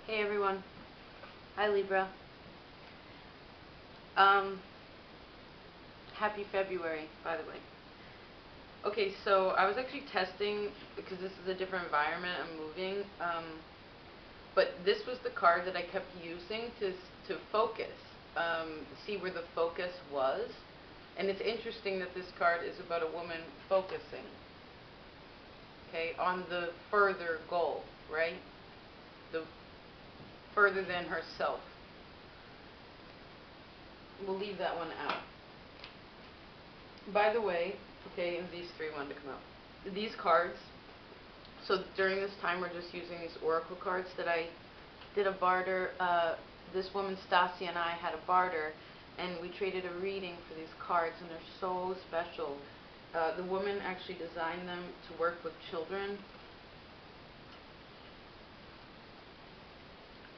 Hey everyone. Hi Libra. Happy February, by the way. Okay, so I was actually testing, because this is a different environment, I'm moving, but this was the card that I kept using to focus, see where the focus was. And it's interesting that this card is about a woman focusing, okay, on the further goal, right? The further than herself. We'll leave that one out. By the way, okay, and these three wanted to come out. These cards, so during this time we're just using these oracle cards that I did a barter. This woman, Stasia, and I had a barter, and we traded a reading for these cards, and they're so special. The woman actually designed them to work with children.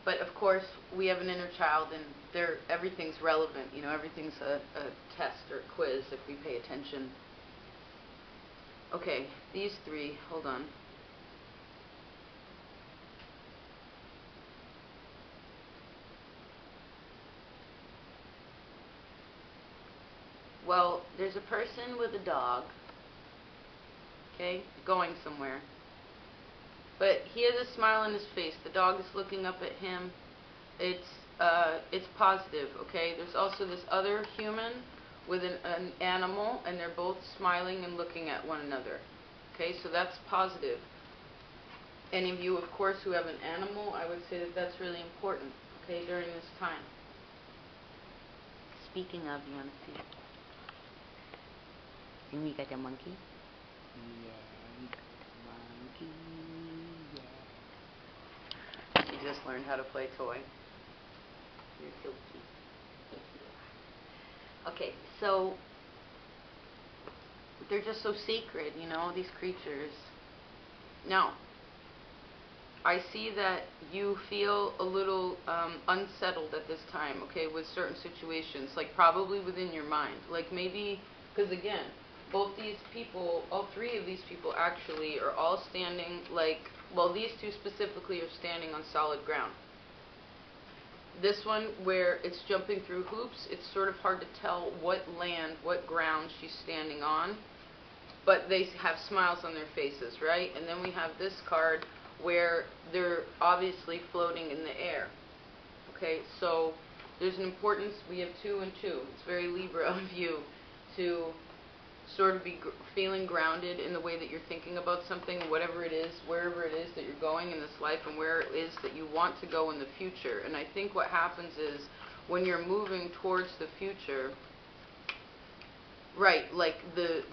But of course, we have an inner child, and everything's relevant. You know, everything's a test or a quiz if we pay attention. Okay, these three, hold on. Well, there's a person with a dog, okay, going somewhere. But he has a smile on his face. The dog is looking up at him. It's positive, okay? There's also this other human with an animal, and they're both smiling and looking at one another. Okay, so that's positive. Any of you, of course, who have an animal, I would say that that's really important, okay, during this time. Speaking of, you want to see? See me got the monkey? Yeah, you got the monkey, yeah. She just learned how to play toy. You're so cute. Okay, so they're just so sacred, you know, these creatures. Now, I see that you feel a little unsettled at this time, okay, with certain situations, like probably within your mind. Like maybe, because again, both these people, all three of these people actually are all standing like, well, these two specifically are standing on solid ground. This one, where it's jumping through hoops, it's sort of hard to tell what land, what ground she's standing on, but they have smiles on their faces, right? And then we have this card where they're obviously floating in the air. Okay, so there's an importance. We have 2 and 2. It's very Libra of you to sort of be feeling grounded in the way that you're thinking about something, whatever it is, wherever it is that you're going in this life, and where it is that you want to go in the future. And I think what happens is when you're moving towards the future, right, like the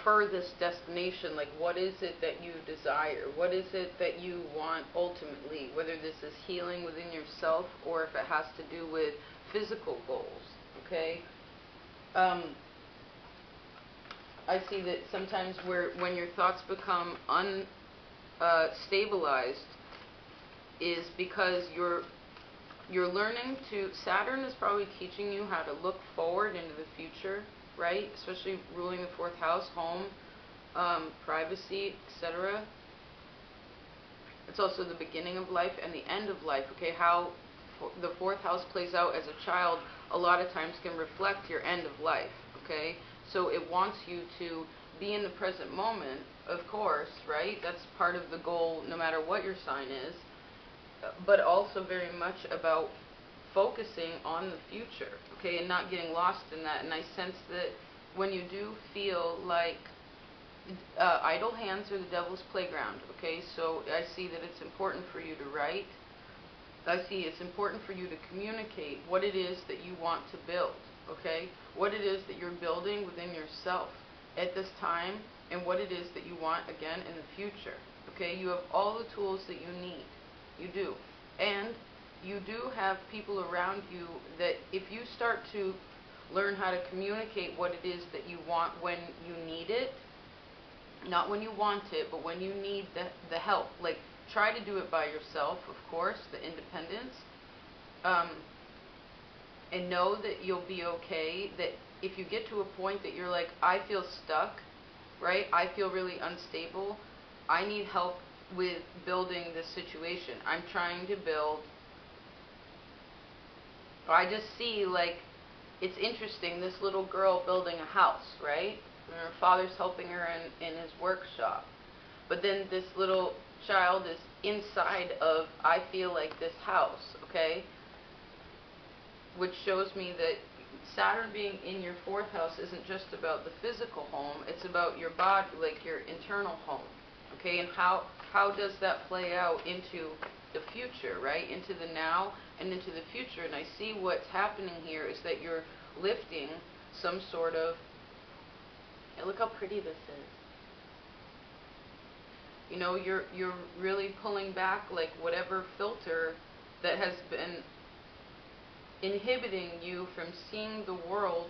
furthest destination, like what is it that you desire? What is it that you want ultimately? Whether this is healing within yourself or if it has to do with physical goals, okay? I see that sometimes when your thoughts become unstabilized is because you're learning to, Saturn is probably teaching you how to look forward into the future, right? Especially ruling the 4th house, home, privacy, etc. It's also the beginning of life and the end of life, okay? How the 4th house plays out as a child a lot of times can reflect your end of life, okay? So it wants you to be in the present moment, of course, right? That's part of the goal no matter what your sign is, but also very much about focusing on the future, okay, and not getting lost in that. And I sense that when you do feel like idle hands are the devil's playground, okay, so I see that it's important for you to write. I see it's important for you to communicate what it is that you want to build, okay, what it is that you're building within yourself at this time, and what it is that you want again in the future, okay. You have all the tools that you need, you do, and you do have people around you that if you start to learn how to communicate what it is that you want when you need it, not when you want it, but when you need the help, like try to do it by yourself, of course, the independence, and know that you'll be okay, that if you get to a point that you're like, I feel stuck, right, I feel really unstable, I need help with building this situation. I'm trying to build, I just see, like, it's interesting, this little girl building a house, right? And her father's helping her in his workshop. But then this little child is inside of, I feel like, this house, okay? Which shows me that Saturn being in your 4th house isn't just about the physical home, it's about your body, like your internal home, okay? And how does that play out into the future, right? Into the now and into the future. And I see what's happening here is that you're lifting some sort of, and look how pretty this is. You know, you're really pulling back, like, whatever filter that has been inhibiting you from seeing the world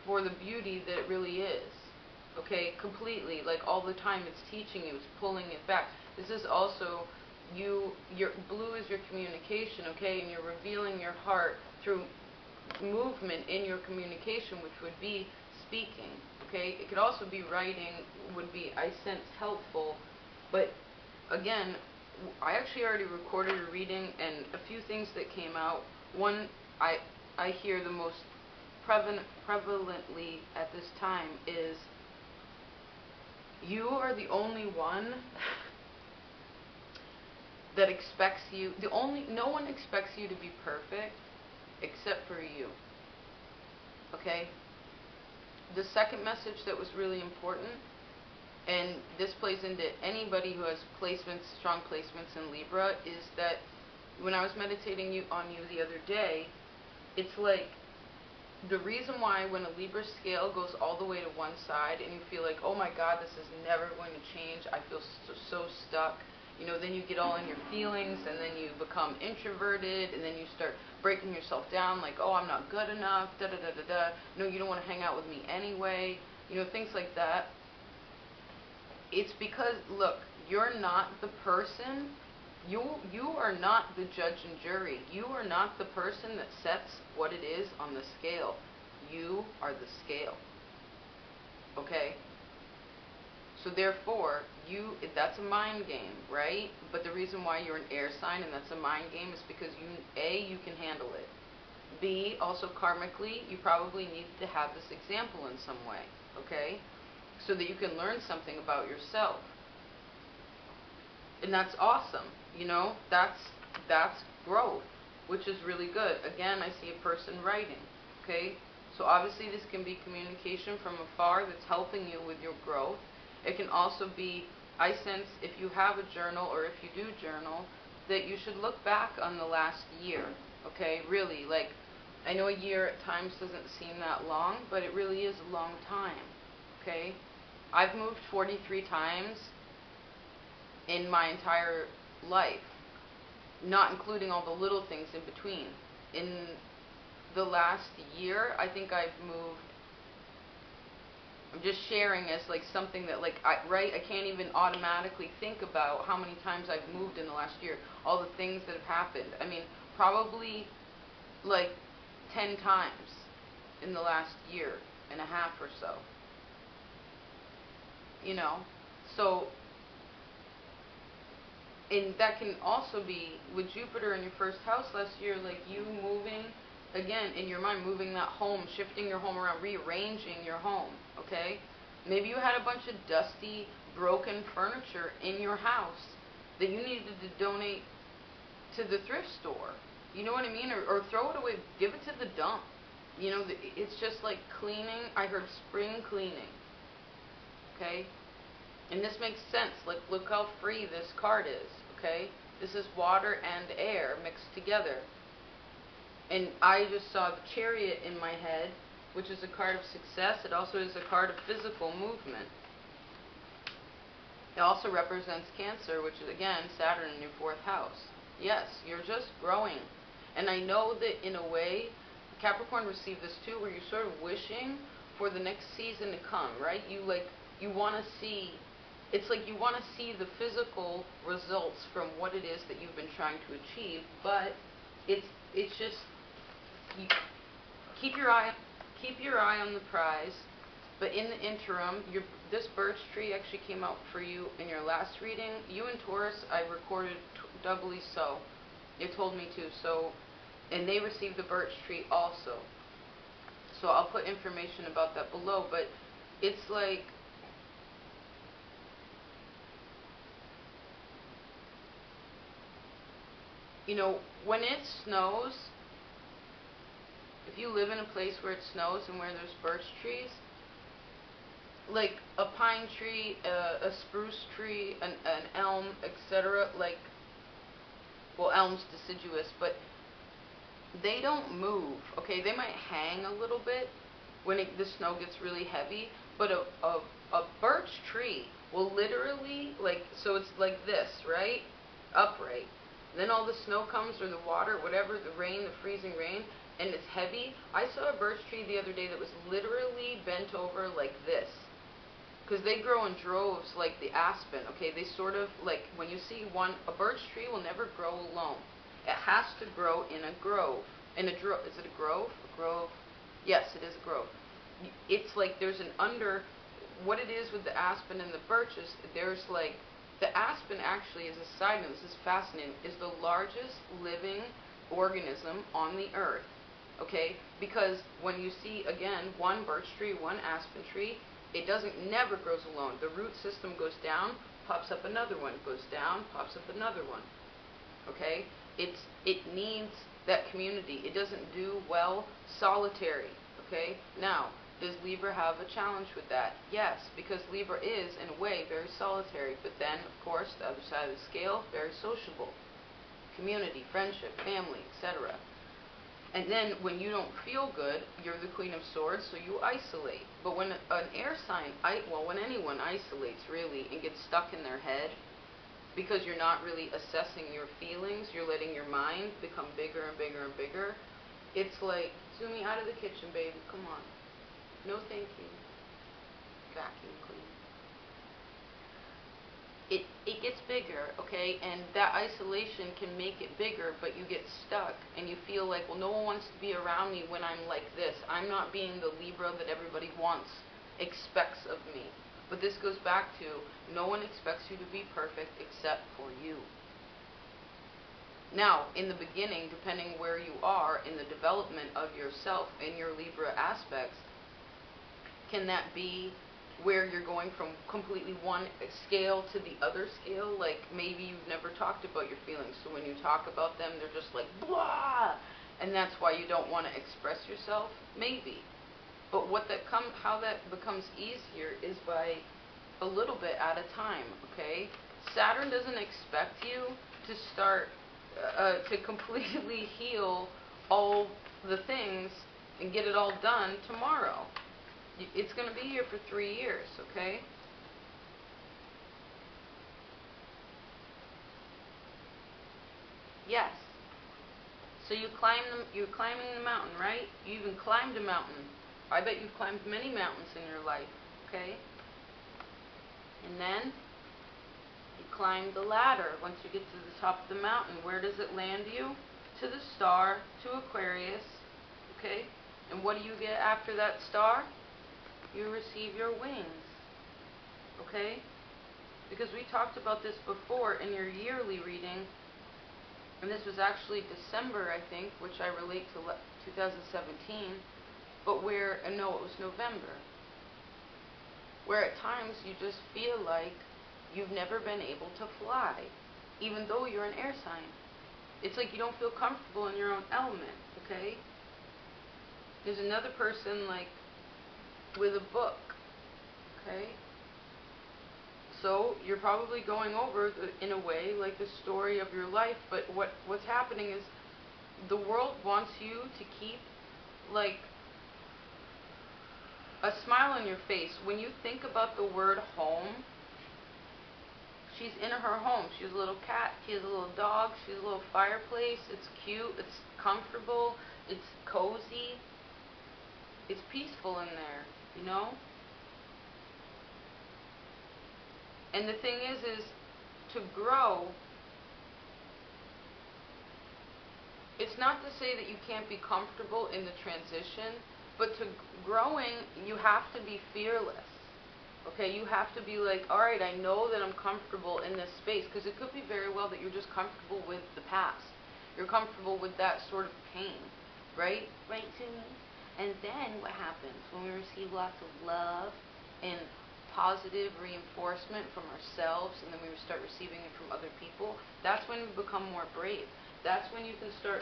for the beauty that it really is. Okay, completely, like all the time it's teaching you, it's pulling it back. This is also your blue is your communication, okay, and you're revealing your heart through movement in your communication, which would be speaking, okay? It could also be writing, would be, I sense, helpful, but again, I actually already recorded a reading, and a few things that came out. One, I hear the most prevalently at this time is, you are the only one that expects you, no one expects you to be perfect except for you, okay? The second message that was really important, and this plays into anybody who has placements, strong placements in Libra, is that when I was meditating on you the other day, it's like the reason why when a Libra scale goes all the way to one side and you feel like, oh my God, this is never going to change, I feel so stuck, you know, then you get all in your feelings, and then you become introverted, and then you start breaking yourself down, like, oh, I'm not good enough, da-da-da-da-da, no, you don't want to hang out with me anyway, you know, things like that. It's because, look, you're not the person, you are not the judge and jury. You are not the person that sets what it is on the scale. You are the scale. Okay? So therefore, that's a mind game, right? But the reason why you're an air sign and that's a mind game is because you can handle it. B, also karmically, you probably need to have this example in some way, okay? So that you can learn something about yourself. And that's awesome, you know, that's growth, which is really good. Again, I see a person writing, okay? So obviously this can be communication from afar that's helping you with your growth. It can also be, I sense, if you have a journal or if you do journal, that you should look back on the last year, okay? Really, like, I know a year at times doesn't seem that long, but it really is a long time, okay? I've moved 43 times in my entire life, not including all the little things in between. In the last year, I think I've moved, I'm just sharing as like something that like, I can't even automatically think about how many times I've moved in the last year, all the things that have happened. I mean, probably like 10 times in the last year and a half or so. You know, so, and that can also be with Jupiter in your 1st house last year, like you moving, again, in your mind, moving that home, shifting your home around, rearranging your home, okay? Maybe you had a bunch of dusty, broken furniture in your house that you needed to donate to the thrift store. You know what I mean? Or throw it away, give it to the dump. You know, it's just like cleaning. I heard spring cleaning. Okay? And this makes sense. Like, look how free this card is. Okay? This is water and air mixed together. And I just saw the Chariot in my head, which is a card of success. It also is a card of physical movement. It also represents Cancer, which is, again, Saturn in your 4th house. Yes, you're just growing. And I know that in a way, Capricorn received this too, where you're sort of wishing for the next season to come, right? You want to see, it's like you want to see the physical results from what it is that you've been trying to achieve, but it's just, you keep your eye on the prize, but in the interim, this birch tree actually came out for you in your last reading. You and Taurus, I recorded doubly so. It told me to. So, and they received the birch tree also. So I'll put information about that below. But it's like, you know, when it snows, if you live in a place where it snows and where there's birch trees, like a pine tree, a spruce tree, an elm, etc., like, well, elm's deciduous, but they don't move, okay? They might hang a little bit when the snow gets really heavy, but a birch tree will literally, like, so it's like this, right? Upright. Then all the snow comes, or the water, whatever, the rain, the freezing rain, and it's heavy. I saw a birch tree the other day that was literally bent over like this. Because they grow in droves like the aspen, okay? They sort of, like, when you see one, a birch tree will never grow alone. It has to grow in a grove. In a is it a grove? A grove? Yes, it is a grove. It's like there's an what it is with the aspen and the birches, there's like, the aspen actually, is a side note, this is fascinating, is the largest living organism on the earth, okay? Because when you see, again, one birch tree, one aspen tree, it never grows alone. The root system goes down, pops up another one, goes down, pops up another one, okay? It needs that community. It doesn't do well solitary, okay? Now, does Libra have a challenge with that? Yes, because Libra is, in a way, very solitary, but then, of course, the other side of the scale, very sociable. Community, friendship, family, etc. And then, when you don't feel good, you're the Queen of Swords, so you isolate. But when an air sign, when anyone isolates, really, and gets stuck in their head, because you're not really assessing your feelings, you're letting your mind become bigger and bigger and bigger, it's like, Sumi, out of the kitchen, baby, come on. No thank you. Vacuum clean. It gets bigger, okay? And that isolation can make it bigger, but you get stuck and you feel like, well, no one wants to be around me when I'm like this. I'm not being the Libra that everybody wants, expects of me. But this goes back to, no one expects you to be perfect except for you. Now, in the beginning, depending where you are in the development of yourself in your Libra aspects, can that be where you're going from completely one scale to the other scale? Like, maybe you've never talked about your feelings, so when you talk about them, they're just like, blah! And that's why you don't want to express yourself? Maybe. But how that becomes easier is by a little bit at a time, okay? Saturn doesn't expect you to start, to completely heal all the things and get it all done tomorrow. It's going to be here for 3 years, okay? Yes. So you're climbing the mountain, right? You even climbed a mountain. I bet you've climbed many mountains in your life, okay? And then you climb the ladder. Once you get to the top of the mountain, where does it land you? To the star, to Aquarius, okay? And what do you get after that star? You receive your wings, okay? Because we talked about this before in your yearly reading, and this was actually December, I think, which I relate to 2017, but no, it was November, where at times you just feel like you've never been able to fly, even though you're an air sign. It's like you don't feel comfortable in your own element, okay? There's another person, like, with a book, okay? So you're probably going over, in a way, like the story of your life, but what's happening is the world wants you to keep, like, a smile on your face. When you think about the word home, she's in her home. She has a little cat, she has a little dog, she has a little fireplace. It's cute, it's comfortable, it's cozy, it's peaceful in there, you know? And the thing is to grow, it's not to say that you can't be comfortable in the transition, but growing, you have to be fearless. Okay, you have to be like, all right, I know that I'm comfortable in this space, because it could be very well that you're just comfortable with the past. You're comfortable with that sort of pain, right? Right, Sumi? And then what happens when we receive lots of love and positive reinforcement from ourselves, and then we start receiving it from other people? That's when we become more brave. That's when you can start,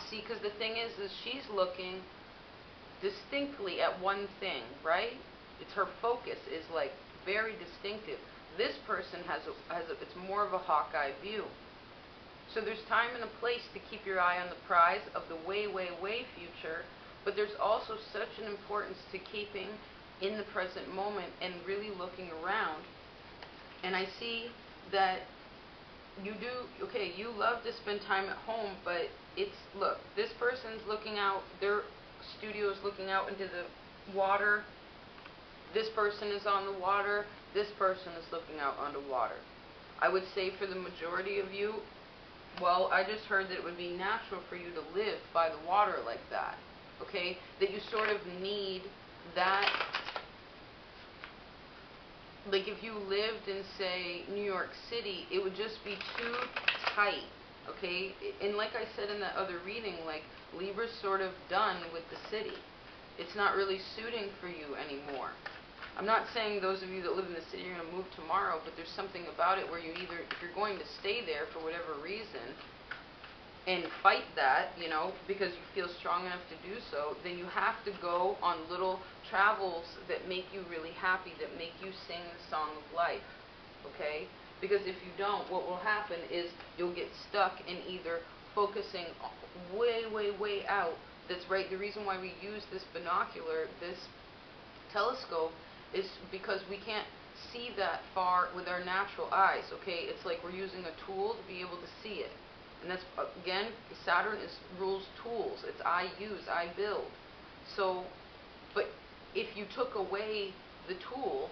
see, because the thing is she's looking distinctly at one thing, right? It's her focus is like very distinctive. This person it's more of a hawkeye view. So there's time and a place to keep your eye on the prize of the way, way, way future, but there's also such an importance to keeping in the present moment and really looking around. And I see that you do, okay, you love to spend time at home, but it's, look, this person's looking out, their studio is looking out into the water. This person is on the water. This person is looking out onto water. I would say for the majority of you, well, I just heard that it would be natural for you to live by the water like that. Okay? That you sort of need that. Like if you lived in, say, New York City, it would just be too tight. Okay? And like I said in that other reading, like Libra's sort of done with the city. It's not really suiting for you anymore. I'm not saying those of you that live in the city are going to move tomorrow, but there's something about it where you either, if you're going to stay there for whatever reason and fight that, you know, because you feel strong enough to do so, then you have to go on little travels that make you really happy, that make you sing the song of life, okay? Because if you don't, what will happen is you'll get stuck in either focusing way, way, way out. That's right, the reason why we use this binocular, this telescope, is because we can't see that far with our natural eyes, okay? It's like we're using a tool to be able to see it. And that's, again, Saturn rules tools. It's I use, I build. So, but if you took away the tool,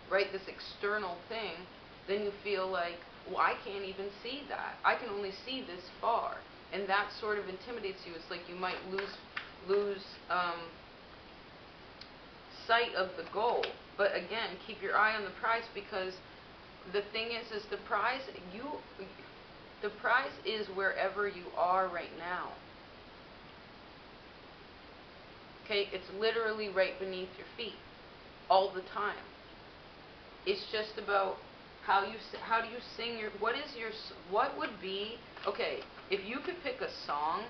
right, this external thing, then you feel like, well, I can't even see that. I can only see this far. And that sort of intimidates you. It's like you might lose sight of the goal. But again, keep your eye on the prize, because the thing is the prize is wherever you are right now. Okay, it's literally right beneath your feet all the time. It's just about how do you sing your, what would be, okay, if you could pick a song,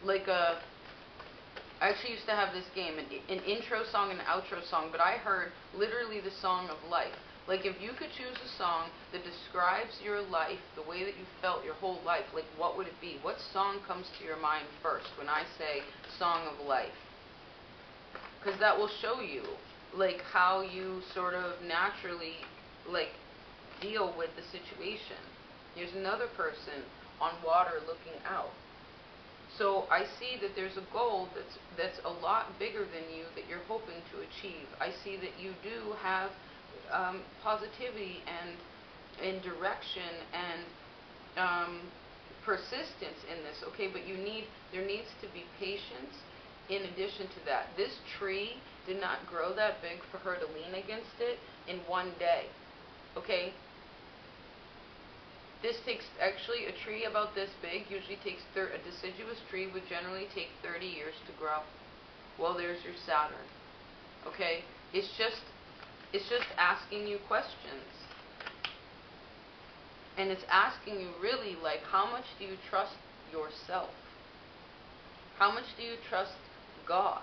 like I actually used to have this game, an intro song and an outro song, but I heard literally the song of life. Like if you could choose a song that describes your life, the way that you felt your whole life, like what would it be? What song comes to your mind first when I say song of life? Because that will show you like how you sort of naturally like deal with the situation. There's another person on water looking out. So I see that there's a goal that's a lot bigger than you that you're hoping to achieve. I see that you do have positivity and direction and persistence in this, okay? But there needs to be patience in addition to that. This tree did not grow that big for her to lean against it in one day, okay? This takes, actually, a tree about this big usually takes, a deciduous tree would generally take 30 years to grow. Well, there's your Saturn. Okay? It's just asking you questions. And it's asking you really, like, how much do you trust yourself? How much do you trust God?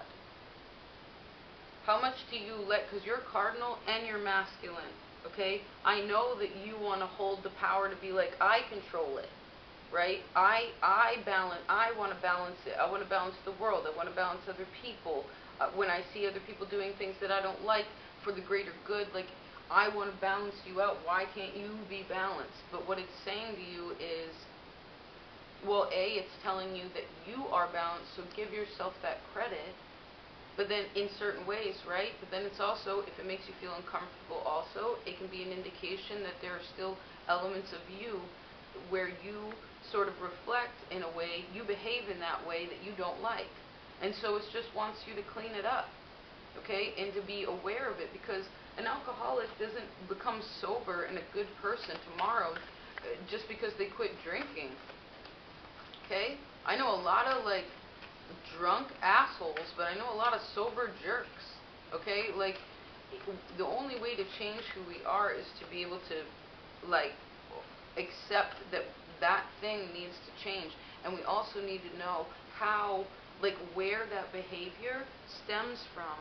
How much do you because you're cardinal and you're masculine. Okay, I know that you want to hold the power to be like, I control it, right? I want to balance it. I want to balance the world. I want to balance other people. When I see other people doing things that I don't like for the greater good, like, I want to balance you out. Why can't you be balanced? But what it's saying to you is, well, it's telling you that you are balanced, so give yourself that credit. But then in certain ways, right? But then it's also, if it makes you feel uncomfortable also, it can be an indication that there are still elements of you where you sort of reflect in a way, you behave in that way that you don't like. And so it just wants you to clean it up, okay? And to be aware of it, because an alcoholic doesn't become sober and a good person tomorrow just because they quit drinking. Okay? I know a lot of, like, drunk assholes, but I know a lot of sober jerks. Okay? Like, the only way to change who we are is to be able to, like, accept that that thing needs to change. And we also need to know how, like, where that behavior stems from.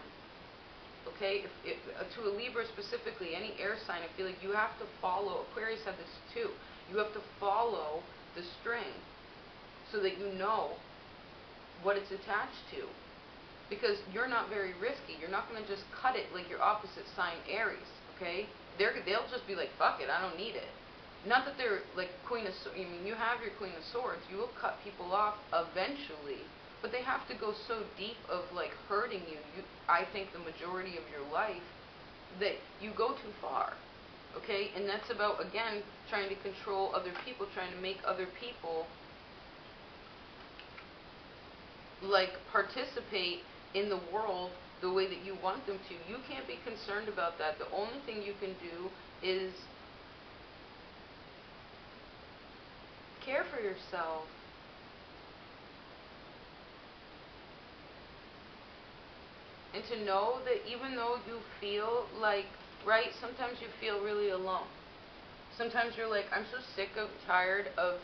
Okay? If to a Libra specifically, any air sign, I feel like you have to follow, Aquarius had this too, you have to follow the string so that you know what it's attached to. Because you're not very risky. You're not going to just cut it like your opposite sign, Aries, okay? They'll just be like, fuck it, I don't need it. Not that they're like Queen of Swords. I mean, you have your Queen of Swords. You will cut people off eventually. But they have to go so deep of, like, hurting you, I think the majority of your life, that you go too far, okay? And that's about, again, trying to control other people, trying to make other people, like, participate in the world the way that you want them to. You can't be concerned about that. The only thing you can do is care for yourself. And to know that even though you feel like, right, sometimes you feel really alone. Sometimes you're like, I'm so sick and tired of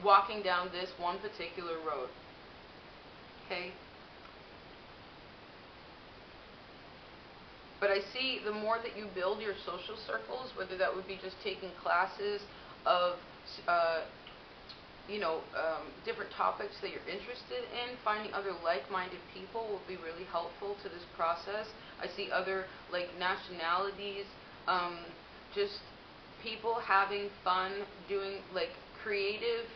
walking down this one particular road. Okay? But I see the more that you build your social circles, whether that would be just taking classes of, different topics that you're interested in, finding other like-minded people will be really helpful to this process. I see other, like, nationalities, just people having fun, doing, like, creative.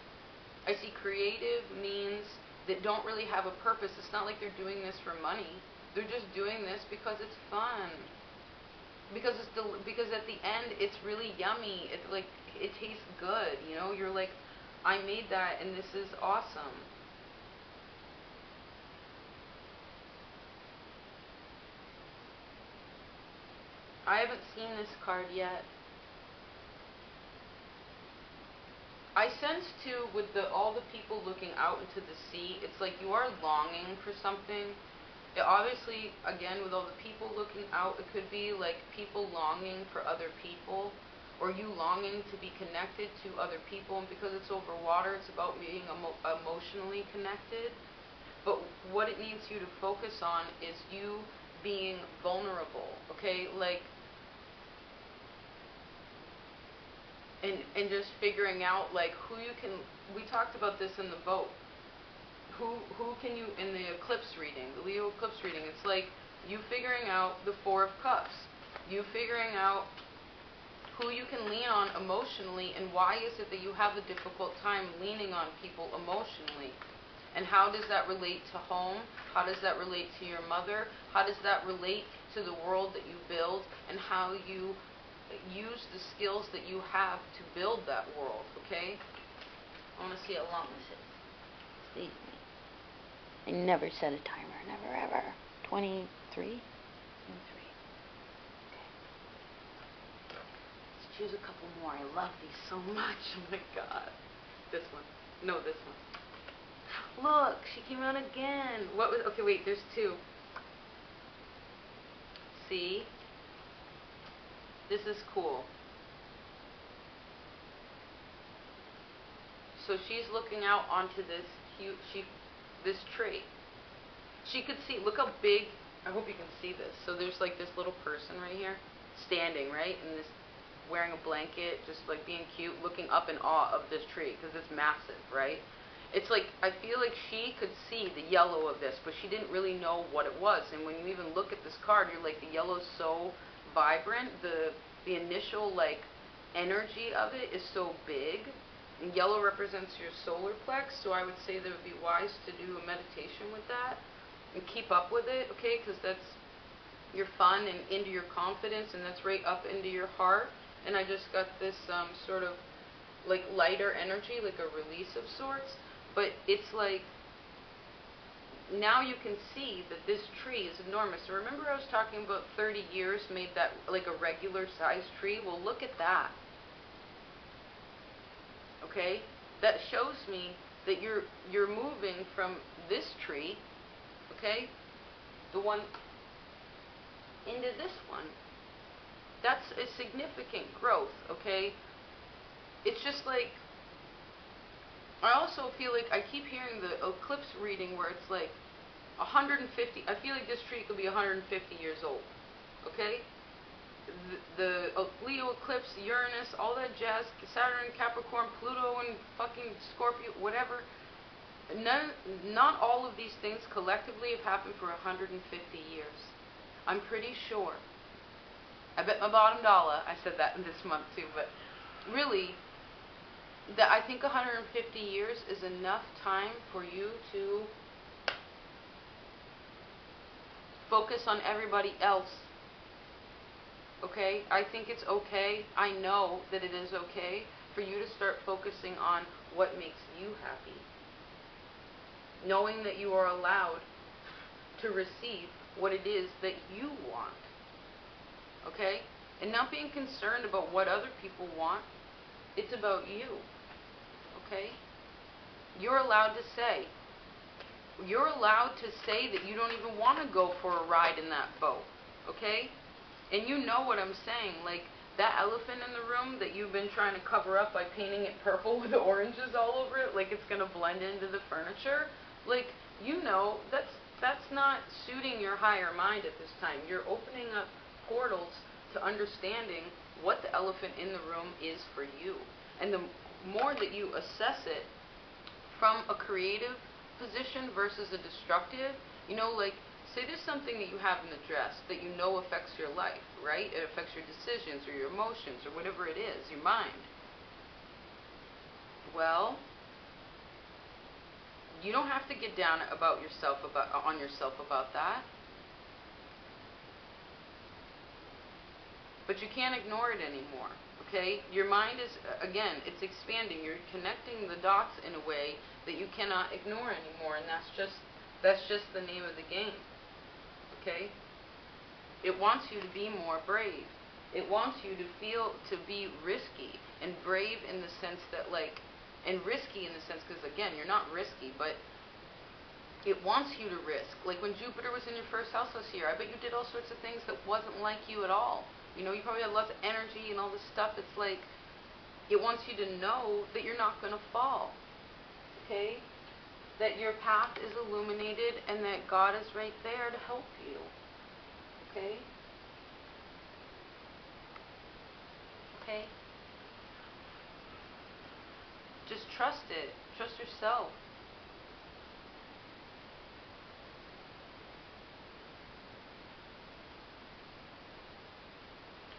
I see creative means that don't really have a purpose. It's not like they're doing this for money. They're just doing this because it's fun. Because because at the end it's really yummy. It's like, it tastes good, you know? You're like, I made that and this is awesome. I haven't seen this card yet. I sense too, with all the people looking out into the sea, it's like you are longing for something. It obviously, again, with all the people looking out, it could be like people longing for other people, or you longing to be connected to other people. And because it's over water, it's about being emotionally connected. But what it needs you to focus on is you being vulnerable, okay? Like, and just figuring out, like, who you can, we talked about this in the vote. Who can you, in the eclipse reading, the Leo eclipse reading, it's like you figuring out the Four of Cups. You figuring out who you can lean on emotionally, and why is it that you have a difficult time leaning on people emotionally. And how does that relate to home? How does that relate to your mother? How does that relate to the world that you build, and how you use the skills that you have to build that world, okay? I want to see how long this is. Stay with me. I never set a timer, never ever. 23? 23. Okay. Let's choose a couple more. I love these so much. Oh my god. This one. No, this one. Look, she came out again. What was, okay, wait, there's two. See? This is cool. So she's looking out onto this huge, this tree. She could see, look how big, I hope you can see this. So there's like this little person right here, standing, right? And this, wearing a blanket, just like being cute, looking up in awe of this tree, because it's massive, right? It's like, I feel like she could see the yellow of this, but she didn't really know what it was. And when you even look at this card, you're like, the yellow's so vibrant, the initial, like, energy of it is so big. And yellow represents your solar plex, so I would say that it would be wise to do a meditation with that and keep up with it, okay? Because that's your fun and into your confidence, and that's right up into your heart. And I just got this sort of like lighter energy, like a release of sorts. But it's like now you can see that this tree is enormous. So remember I was talking about 30 years made that like a regular sized tree? Well, look at that. Okay? That shows me that you're moving from this tree, okay, the one, into this one. That's a significant growth, okay? It's just like, I also feel like I keep hearing the eclipse reading where it's like 150, I feel like this tree could be 150 years old, okay? The Leo eclipse, Uranus, all that jazz, Saturn, Capricorn, Pluto, and fucking Scorpio, whatever. Not all of these things collectively have happened for 150 years. I'm pretty sure. I bet my bottom dollar I said that in this month too, but really, that I think 150 years is enough time for you to focus on everybody else. Okay? I think it's okay. I know that it is okay for you to start focusing on what makes you happy. Knowing that you are allowed to receive what it is that you want. Okay? And not being concerned about what other people want. It's about you. Okay? You're allowed to say. You're allowed to say that you don't even want to go for a ride in that boat. Okay? And you know what I'm saying. Like, that elephant in the room that you've been trying to cover up by painting it purple with oranges all over it, like it's going to blend into the furniture. Like, you know, that's not suiting your higher mind at this time. You're opening up portals to understanding what the elephant in the room is for you. And the more that you assess it from a creative position versus a destructive, you know, like, say there's something that you have in the dress that you know affects your life, right? It affects your decisions or your emotions or whatever it is, your mind. Well, you don't have to get down on yourself about that. But you can't ignore it anymore, okay? Your mind is, again, it's expanding. You're connecting the dots in a way that you cannot ignore anymore, and that's just the name of the game, okay? It wants you to be more brave. It wants you to be risky, and brave in the sense that, like, and risky in the sense, because again, you're not risky, but it wants you to risk. Like when Jupiter was in your first house this year, I bet you did all sorts of things that wasn't like you at all. You know, you probably had lots of energy and all this stuff. It's like, it wants you to know that you're not going to fall. Okay? That your path is illuminated and that God is right there to help you. Okay? Okay? Just trust it. Trust yourself.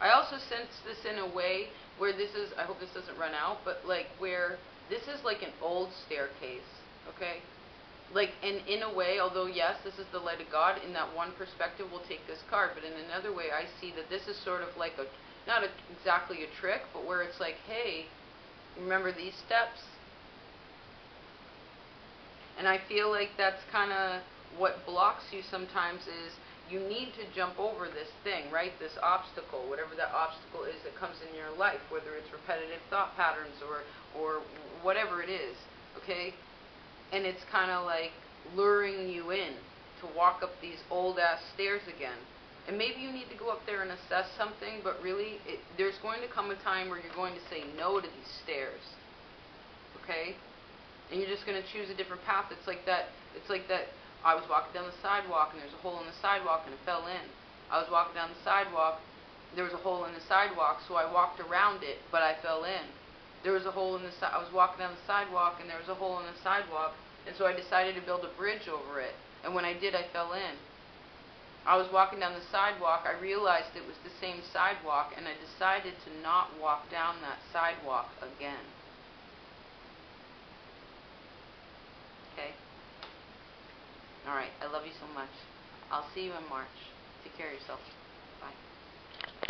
I also sense this in a way where this is, I hope this doesn't run out, but like where this is like an old staircase, okay? Like, and in a way, although yes, this is the light of God, in that one perspective we'll take this card, but in another way I see that this is sort of like exactly a trick, but where it's like, hey, remember these steps? And I feel like that's kind of what blocks you sometimes is you need to jump over this thing, right? This obstacle, whatever that obstacle is that comes in your life, whether it's repetitive thought patterns or whatever it is, okay? And it's kind of like luring you in to walk up these old-ass stairs again. And maybe you need to go up there and assess something, but really, there's going to come a time where you're going to say no to these stairs, okay? And you're just going to choose a different path. It's like that, I was walking down the sidewalk and there's a hole in the sidewalk and it fell in. I was walking down the sidewalk, there was a hole in the sidewalk, so I walked around it, but I fell in. There was a hole in the I was walking down the sidewalk and there was a hole in the sidewalk, and so I decided to build a bridge over it. And when I did, I fell in. I was walking down the sidewalk, I realized it was the same sidewalk, and I decided to not walk down that sidewalk again. Okay? Alright, I love you so much. I'll see you in March. Take care of yourself.